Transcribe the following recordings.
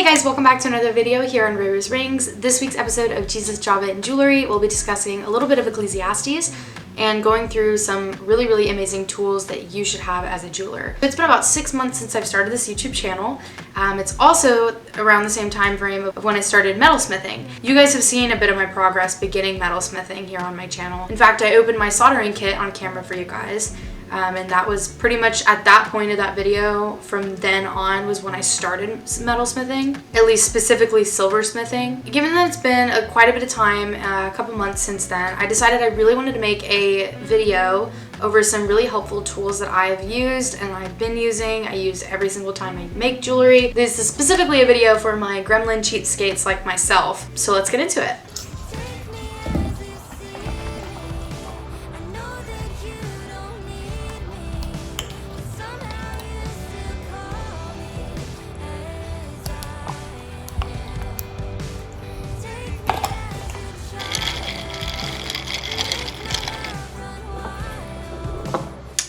guys, welcome back to another video here on Rari's Rings. This week's episode of Jesus, Java, and Jewelry, we'll be discussing a little bit of Ecclesiastes and going through some really amazing tools that you should have as a jeweler. It's been about 6 months since I've started this YouTube channel. It's also around the same time frame of when I started metalsmithing. You guys have seen a bit of my progress beginning metalsmithing here on my channel. In fact, I opened my soldering kit on camera for you guys. And that was pretty much at that point of that video. From then on was when I started metalsmithing, at least specifically silversmithing. Given that it's been quite a bit of time, a couple months since then, I decided I really wanted to make a video over some really helpful tools that I've used and I've been using. I use every single time I make jewelry. This is specifically a video for my gremlin cheapskates like myself. So let's get into it.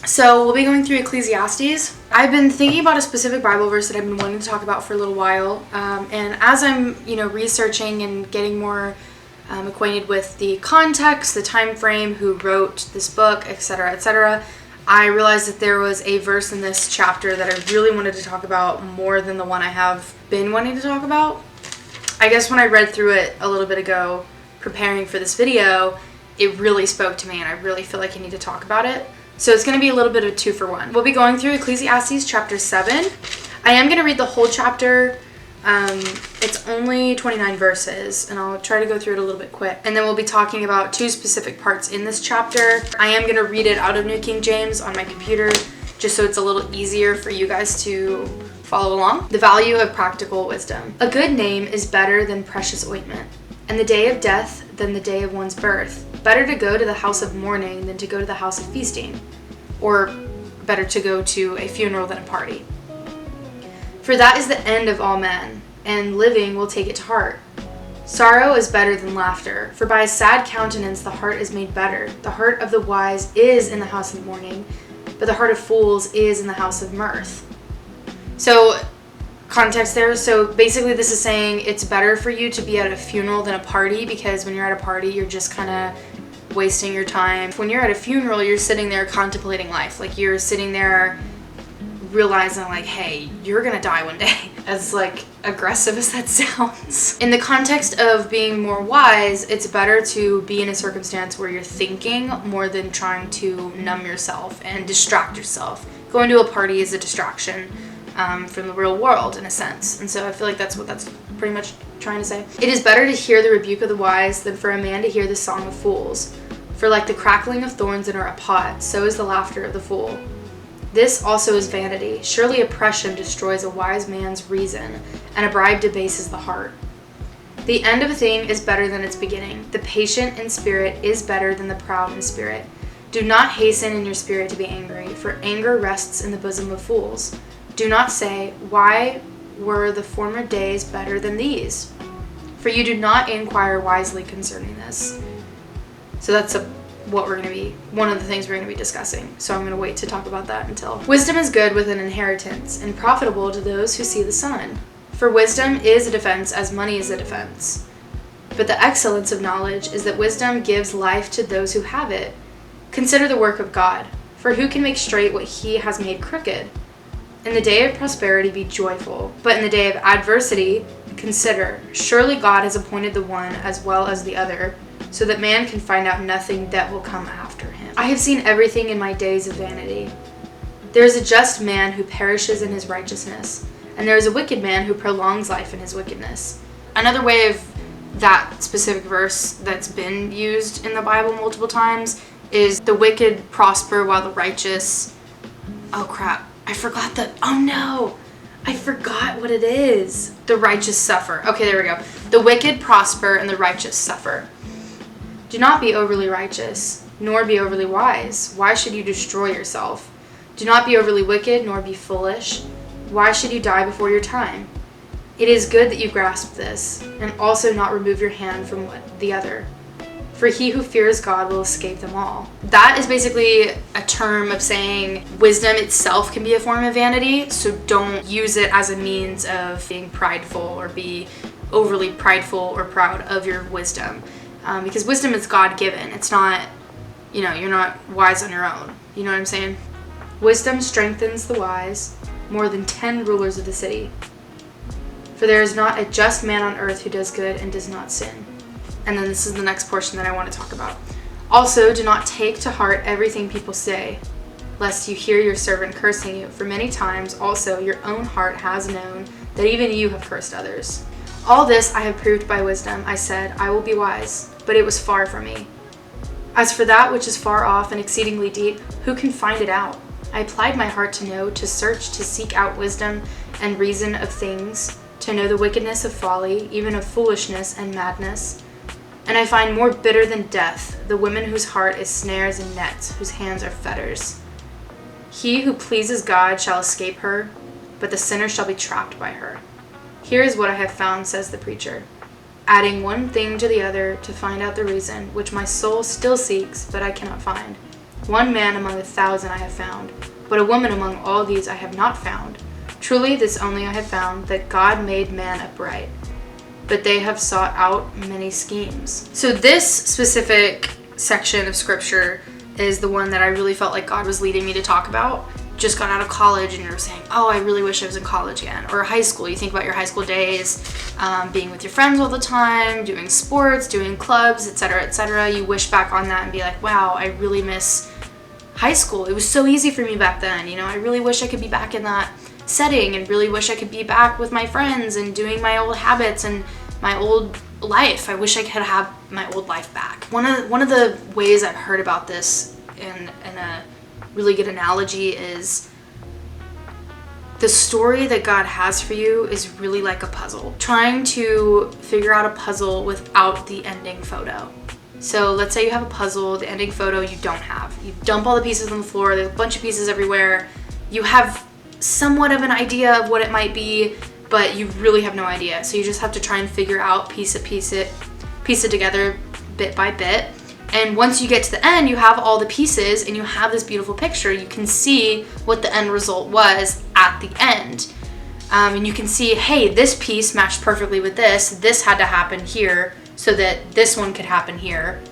So we'll be going through Ecclesiastes. I've been thinking about a specific Bible verse that I've been wanting to talk about for a little while. And as I'm, researching and getting more acquainted with the context, the time frame, who wrote this book, etc., I realized that there was a verse in this chapter that I really wanted to talk about more than the one I have been wanting to talk about. I guess when I read through it a little bit ago, preparing for this video, it really spoke to me and I really feel like I need to talk about it. So it's going to be a little bit of a 2-for-1. We'll be going through Ecclesiastes chapter 7. I am going to read the whole chapter. It's only 29 verses, and I'll try to go through it a little bit quick. And then we'll be talking about 2 specific parts in this chapter. I am going to read it out of New King James on my computer, just so it's a little easier for you guys to follow along. The value of practical wisdom. A good name is better than precious ointment, and the day of death than the day of one's birth. Better to go to the house of mourning than to go to the house of feasting, or better to go to a funeral than a party. For that is the end of all men, and living will take it to heart. Sorrow is better than laughter, for by a sad countenance the heart is made better. The heart of the wise is in the house of mourning, but the heart of fools is in the house of mirth. So, context there. So basically this is saying it's better for you to be at a funeral than a party, because when you're at a party, you're just kind of wasting your time. When you're at a funeral, you're sitting there contemplating life. Like, you're sitting there realizing, like, hey, you're gonna die one day. As like aggressive as that sounds. In the context of being more wise, it's better to be in a circumstance where you're thinking more than trying to numb yourself and distract yourself. Going to a party is a distraction from the real world, in a sense. And so I feel like that's what that's pretty much trying to say. It is better to hear the rebuke of the wise than for a man to hear the song of fools. For like the crackling of thorns in a pot, so is the laughter of the fool. This also is vanity. Surely oppression destroys a wise man's reason, and a bribe debases the heart. The end of a thing is better than its beginning. The patient in spirit is better than the proud in spirit. Do not hasten in your spirit to be angry, for anger rests in the bosom of fools. Do not say, why were the former days better than these? For you do not inquire wisely concerning this. So that's one of the things we're going to be discussing. So I'm going to wait to talk about that until. Wisdom is good with an inheritance, and profitable to those who see the sun. For wisdom is a defense as money is a defense. But the excellence of knowledge is that wisdom gives life to those who have it. Consider the work of God, for who can make straight what he has made crooked? In the day of prosperity be joyful, but in the day of adversity consider, surely God has appointed the one as well as the other, so that man can find out nothing that will come after him. I have seen everything in my days of vanity. There is a just man who perishes in his righteousness, and there is a wicked man who prolongs life in his wickedness. Another way of that specific verse that's been used in the Bible multiple times is the wicked prosper while the righteous... Oh crap. I forgot what it is. The righteous suffer. Okay, there we go. The wicked prosper and the righteous suffer. Do not be overly righteous, nor be overly wise. Why should you destroy yourself? Do not be overly wicked, nor be foolish. Why should you die before your time? It is good that you grasp this, and also not remove your hand from the other. For he who fears God will escape them all. That is basically a term of saying wisdom itself can be a form of vanity, so don't use it as a means of being prideful or be overly prideful or proud of your wisdom. Because wisdom is God-given. It's not, you're not wise on your own. You know what I'm saying? Wisdom strengthens the wise more than 10 rulers of the city. For there is not a just man on earth who does good and does not sin. And then this is the next portion that I want to talk about. Also, do not take to heart everything people say, lest you hear your servant cursing you. For many times also your own heart has known that even you have cursed others. All this I have proved by wisdom. I said, I will be wise, but it was far from me. As for that which is far off and exceedingly deep, who can find it out? I applied my heart to know, to search, to seek out wisdom and reason of things, to know the wickedness of folly, even of foolishness and madness. And I find more bitter than death the woman whose heart is snares and nets, whose hands are fetters. He who pleases God shall escape her, but the sinner shall be trapped by her. Here is what I have found, says the preacher, adding one thing to the other to find out the reason, which my soul still seeks, but I cannot find. One man among 1,000 I have found, but a woman among all these I have not found. Truly this only I have found, that God made man upright, but they have sought out many schemes. So this specific section of scripture is the one that I really felt like God was leading me to talk about. Just got out of college and you're saying, oh, I really wish I was in college again. Or high school, you think about your high school days, being with your friends all the time, doing sports, doing clubs, etc., etc. You wish back on that and be like, wow, I really miss high school. It was so easy for me back then. I really wish I could be back in that setting and really wish I could be back with my friends and doing my old habits and my old life. I wish I could have my old life back. One of the ways I've heard about this in a really good analogy is the story that God has for you is really like a puzzle. Trying to figure out a puzzle without the ending photo. So let's say you have a puzzle, the ending photo you don't have. You dump all the pieces on the floor, there's a bunch of pieces everywhere. You have somewhat of an idea of what it might be, but you really have no idea. So you just have to try and figure out, piece it together bit by bit. And once you get to the end, you have all the pieces and you have this beautiful picture. You can see what the end result was at the end. And you can see, hey, this piece matched perfectly with this. This had to happen here so that this one could happen here.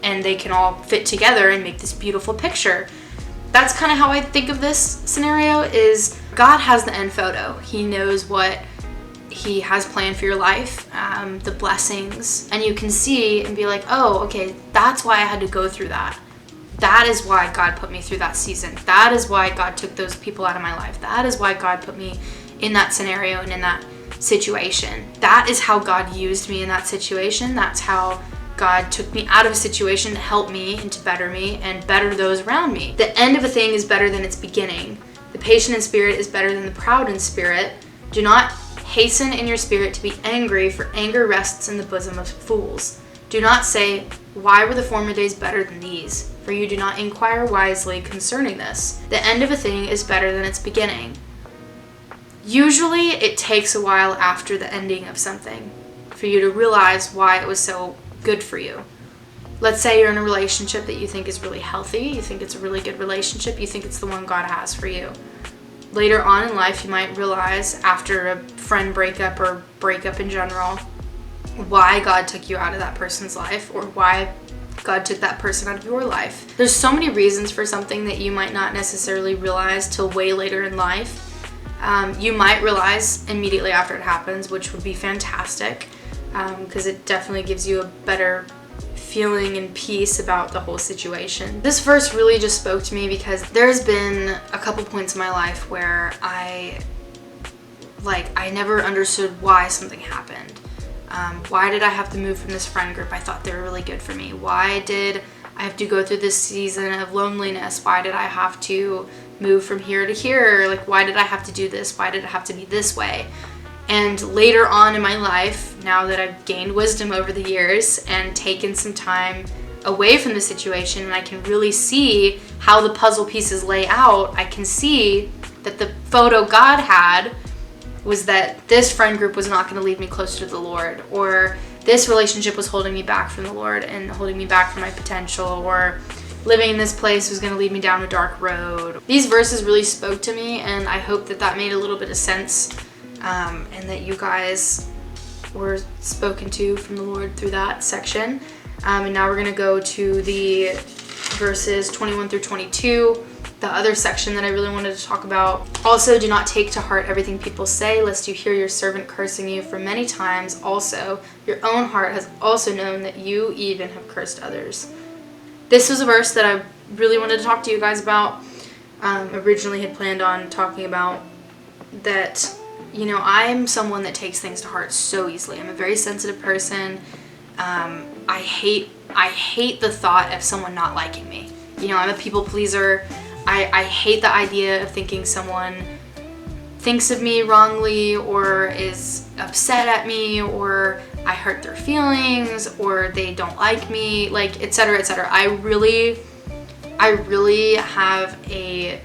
And they can all fit together and make this beautiful picture. That's kind of how I think of this scenario is God has the end photo. He knows what he has planned for your life, the blessings, and you can see and be like, oh, okay, that's why I had to go through that. That is why God put me through that season. That is why God took those people out of my life. That is why God put me in that scenario and in that situation. That is how God used me in that situation. That's how God took me out of a situation to help me and to better me and better those around me. The end of a thing is better than its beginning. The patient in spirit is better than the proud in spirit. Do not hasten in your spirit to be angry, for anger rests in the bosom of fools. Do not say, why were the former days better than these? For you do not inquire wisely concerning this. The end of a thing is better than its beginning. Usually it takes a while after the ending of something for you to realize why it was so good for you. Let's say you're in a relationship that you think is really healthy, you think it's a really good relationship, you think it's the one God has for you. Later on in life, you might realize after a friend breakup or breakup in general, why God took you out of that person's life or why God took that person out of your life. There's so many reasons for something that you might not necessarily realize till way later in life. You might realize immediately after it happens, which would be fantastic because it definitely gives you a better feeling and peace about the whole situation. This verse really just spoke to me because there's been a couple points in my life where I never understood why something happened. Why did I have to move from this friend group? I thought they were really good for me. Why did I have to go through this season of loneliness? Why did I have to move from here to here? Like, why did I have to do this? Why did it have to be this way? And later on in my life, now that I've gained wisdom over the years and taken some time away from the situation, and I can really see how the puzzle pieces lay out, I can see that the photo God had was that this friend group was not going to lead me closer to the Lord, or this relationship was holding me back from the Lord and holding me back from my potential, or living in this place was going to lead me down a dark road. These verses really spoke to me, and I hope that that made a little bit of sense, and that you guys were spoken to from the Lord through that section. And now we're going to go to the verses 21 through 22, the other section that I really wanted to talk about. Also, do not take to heart everything people say, lest you hear your servant cursing you. For many times also your own heart has also known that you even have cursed others. This was a verse that I really wanted to talk to you guys about. Originally had planned on talking about that, you know, I'm someone that takes things to heart so easily. I'm a very sensitive person. I hate the thought of someone not liking me. You know, I'm a people pleaser. I hate the idea of thinking someone thinks of me wrongly, or is upset at me, or I hurt their feelings, or they don't like me, like, etc., etc. I really have a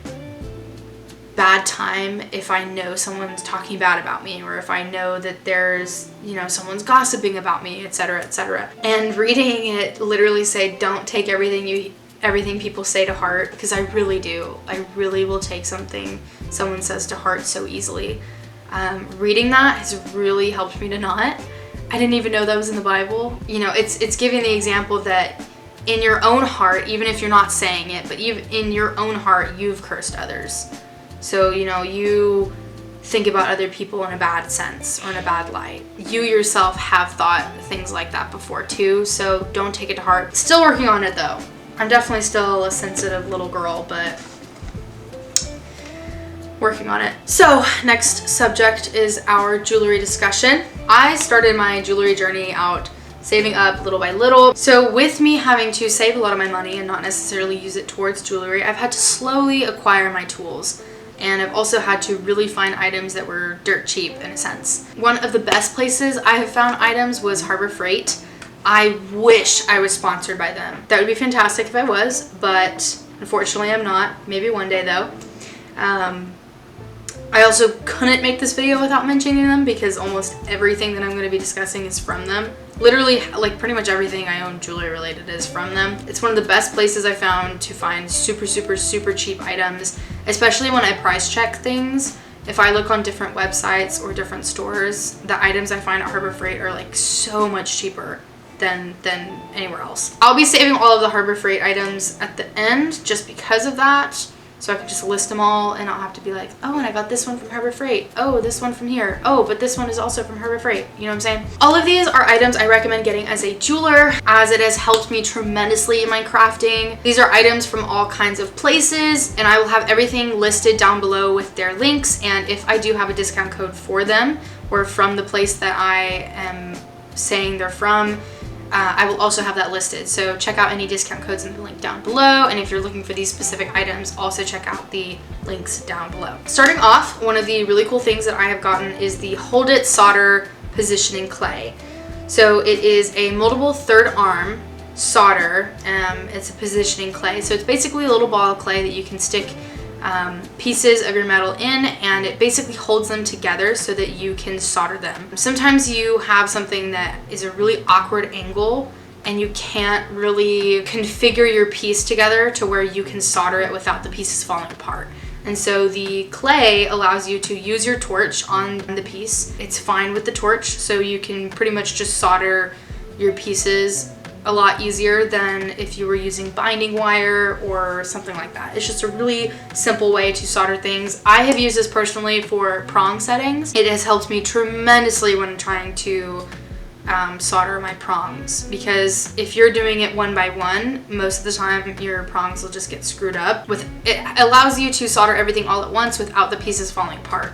bad time if I know someone's talking bad about me, or if I know that there's, you know, someone's gossiping about me, etc., etc. And reading it literally say, don't take everything people say to heart, because I really do. I really will take something someone says to heart so easily. Reading that has really helped me to not. I didn't even know that was in the Bible. You know, it's giving the example that in your own heart, even if you're not saying it, but even in your own heart, you've cursed others. So, you know, you think about other people in a bad sense or in a bad light. You yourself have thought things like that before too, so don't take it to heart. Still working on it though. I'm definitely still a sensitive little girl, but working on it. So, next subject is our jewelry discussion. I started my jewelry journey out saving up little by little. So with me having to save a lot of my money and not necessarily use it towards jewelry, I've had to slowly acquire my tools. And I've also had to really find items that were dirt cheap in a sense. One of the best places I have found items was Harbor Freight. I wish I was sponsored by them. That would be fantastic if I was, but unfortunately I'm not. Maybe one day though. I also couldn't make this video without mentioning them, because almost everything that I'm going to be discussing is from them. Literally, like, pretty much everything I own jewelry related is from them. It's one of the best places I found to find super, super, super cheap items, especially when I price check things. If I look on different websites or different stores, the items I find at Harbor Freight are like so much cheaper than anywhere else. I'll be saving all of the Harbor Freight items at the end just because of that. So I can just list them all and I'll have to be like, oh, and I got this one from Harbor Freight. Oh, this one from here. Oh, but this one is also from Harbor Freight. You know what I'm saying? All of these are items I recommend getting as a jeweler, as it has helped me tremendously in my crafting. These are items from all kinds of places, and I will have everything listed down below with their links. And if I do have a discount code for them, or from the place that I am saying they're from, I will also have that listed. So check out any discount codes in the link down below. And if you're looking for these specific items, also check out the links down below. Starting off, one of the really cool things that I have gotten is the Hold It solder positioning clay. So it is a moldable third arm solder. It's a positioning clay. So it's basically a little ball of clay that you can stick pieces of your metal in, and it basically holds them together so that you can solder them. Sometimes you have something that is a really awkward angle and you can't really configure your piece together to where you can solder it without the pieces falling apart. And so the clay allows you to use your torch on the piece. It's fine with the torch, so you can pretty much just solder your pieces a lot easier than if you were using binding wire or something like that. It's just a really simple way to solder things. I have used this personally for prong settings. It has helped me tremendously when trying to solder my prongs, because if you're doing it one by one, most of the time your prongs will just get screwed up. It allows you to solder everything all at once without the pieces falling apart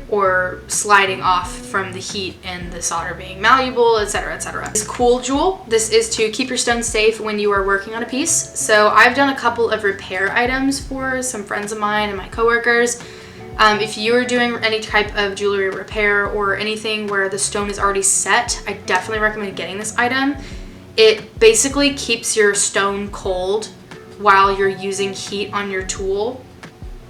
or sliding off from the heat and the solder being malleable, etc., etc. This Kool Jool, this is to keep your stones safe when you are working on a piece. So I've done a couple of repair items for some friends of mine and my coworkers. If you are doing any type of jewelry repair or anything where the stone is already set, I definitely recommend getting this item. It basically keeps your stone cold while you're using heat on your tool,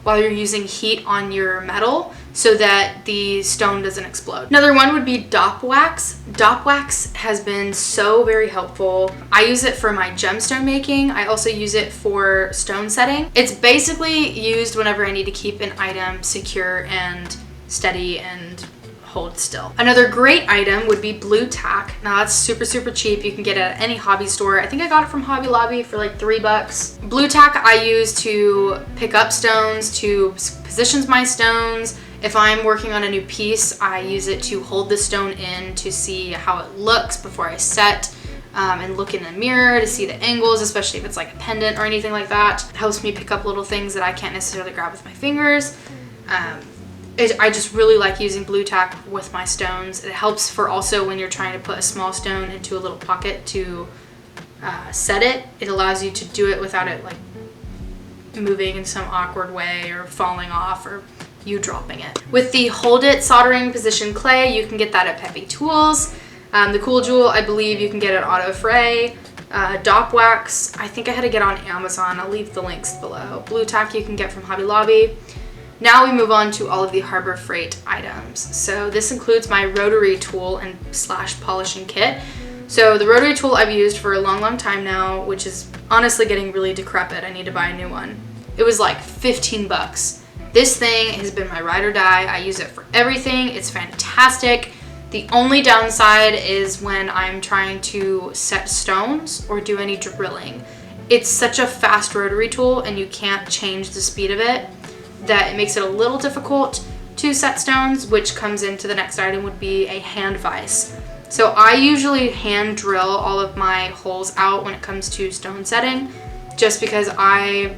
while you're using heat on your metal. so that the stone doesn't explode. Another one would be dop wax. Dop wax has been so very helpful. I use it for my gemstone making. I also use it for stone setting. It's basically used whenever I need to keep an item secure and steady and hold still. Another great item would be blue tack. Now that's super, super cheap. You can get it at any hobby store. I think I got it from Hobby Lobby for like $3. Blue tack I use to pick up stones, to position my stones. If I'm working on a new piece, I use it to hold the stone in to see how it looks before I set, and look in the mirror to see the angles, especially if it's like a pendant or anything like that. It helps me pick up little things that I can't necessarily grab with my fingers. I just really like using blue tack with my stones. It helps for also when you're trying to put a small stone into a little pocket to set it. It allows you to do it without it like moving in some awkward way or falling off or you dropping it. With the Hold It soldering position clay, you can get that at Peppy Tools. The Kool Jool, I believe you can get at Auto Fray. Dop wax, I think I had to get on Amazon. I'll leave the links below. Blue tack you can get from Hobby Lobby. Now we move on to all of the Harbor Freight items. So this includes my rotary tool and / polishing kit. So the rotary tool I've used for a long, long time now, which is honestly getting really decrepit. I need to buy a new one. It was like 15 bucks. This thing has been my ride or die. I use it for everything. It's fantastic. The only downside is when I'm trying to set stones or do any drilling. It's such a fast rotary tool and you can't change the speed of it, that it makes it a little difficult to set stones, which comes into the next item would be a hand vise. So I usually hand drill all of my holes out when it comes to stone setting, just because I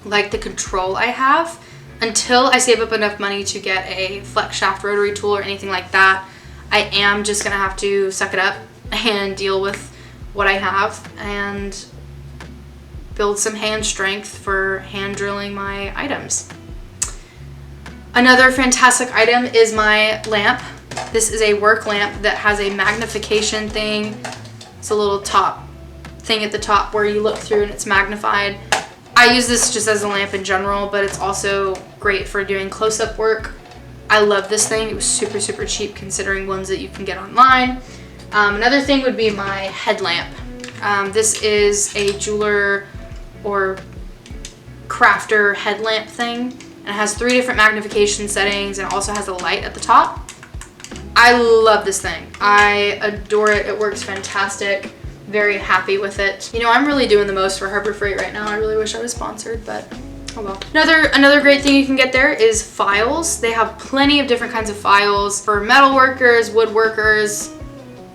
like the control I have. Until I save up enough money to get a flex shaft rotary tool or anything like that, I am just gonna have to suck it up and deal with what I have and build some hand strength for hand drilling my items. Another fantastic item is my lamp. This is a work lamp that has a magnification thing. It's a little top thing at the top where you look through and it's magnified. I use this just as a lamp in general, but it's also great for doing close-up work. I love this thing. It was super, super cheap considering ones that you can get online. Another thing would be my headlamp. This is a jeweler or crafter headlamp thing. And it has 3 different magnification settings and also has a light at the top. I love this thing. I adore it. It works fantastic. Very happy with it. You know, I'm really doing the most for Harbor Freight right now. I really wish I was sponsored, but oh well. Another great thing you can get there is files. They have plenty of different kinds of files for metal workers, woodworkers,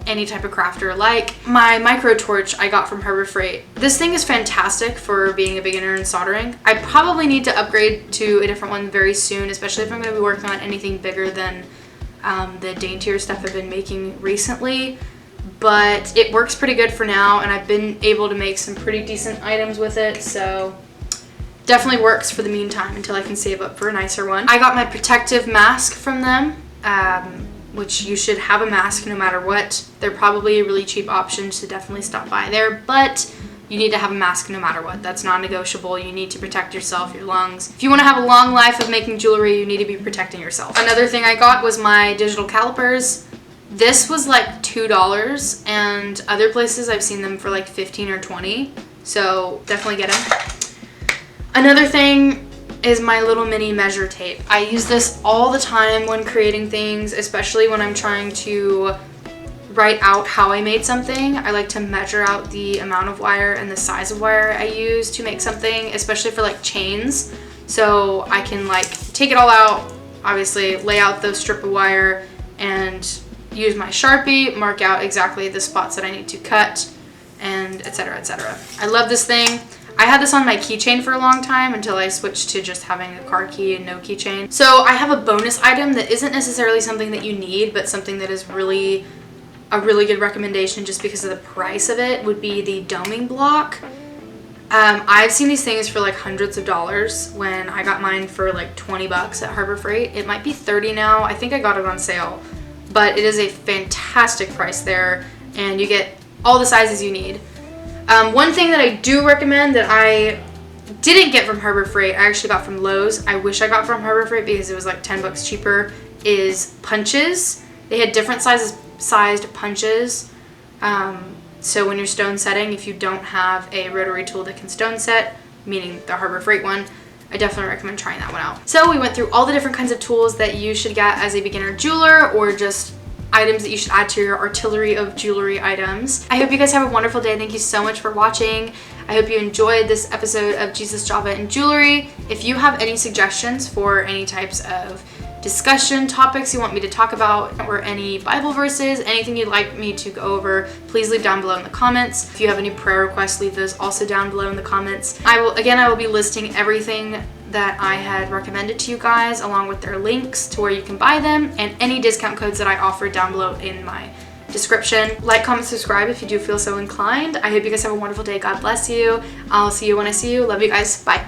any type of crafter. Like my micro torch I got from Harbor Freight. This thing is fantastic for being a beginner in soldering. I probably need to upgrade to a different one very soon, especially if I'm going to be working on anything bigger than the daintier stuff I've been making recently. But it works pretty good for now, and I've been able to make some pretty decent items with it, so definitely works for the meantime until I can save up for a nicer one. I got my protective mask from them, which you should have a mask no matter what. They're probably a really cheap option, so definitely stop by there, but you need to have a mask no matter what. That's non-negotiable. You need to protect yourself, your lungs. If you want to have a long life of making jewelry, you need to be protecting yourself. Another thing I got was my digital calipers. This was like $2, and other places I've seen them for like 15 or 20, so definitely get them. Another thing is my little mini measure tape. I use this all the time when creating things, especially when I'm trying to write out how I made something. I like to measure out the amount of wire and the size of wire I use to make something, especially for like chains. So I can like take it all out, obviously lay out the strip of wire and use my Sharpie, mark out exactly the spots that I need to cut, and etc, etc. I love this thing. I had this on my keychain for a long time until I switched to just having a car key and no keychain. So I have a bonus item that isn't necessarily something that you need, but something that is really a really good recommendation just because of the price of it, would be the doming block. I've seen these things for like hundreds of dollars when I got mine for like 20 bucks at Harbor Freight. It might be 30 now. I think I got it on sale. But it is a fantastic price there, and you get all the sizes you need. One thing that I do recommend that I didn't get from Harbor Freight, I actually got from Lowe's. I wish I got from Harbor Freight because it was like 10 bucks cheaper, is punches. They had different sized punches. So when you're stone setting, if you don't have a rotary tool that can stone set, meaning the Harbor Freight one, I definitely recommend trying that one out. So we went through all the different kinds of tools that you should get as a beginner jeweler, or just items that you should add to your artillery of jewelry items. I hope you guys have a wonderful day. Thank you so much for watching. I hope you enjoyed this episode of Jesus, Java, and Jewelry. If you have any suggestions for any types of discussion topics you want me to talk about, or any Bible verses, anything you'd like me to go over, please leave down below in the comments. If you have any prayer requests, leave those also down below in the comments. I will be listing everything that I had recommended to you guys, along with their links to where you can buy them, and any discount codes that I offer down below in my description. Like, comment, subscribe if you do feel so inclined. I hope you guys have a wonderful day. God bless you. I'll see you when I see you. Love you guys. Bye.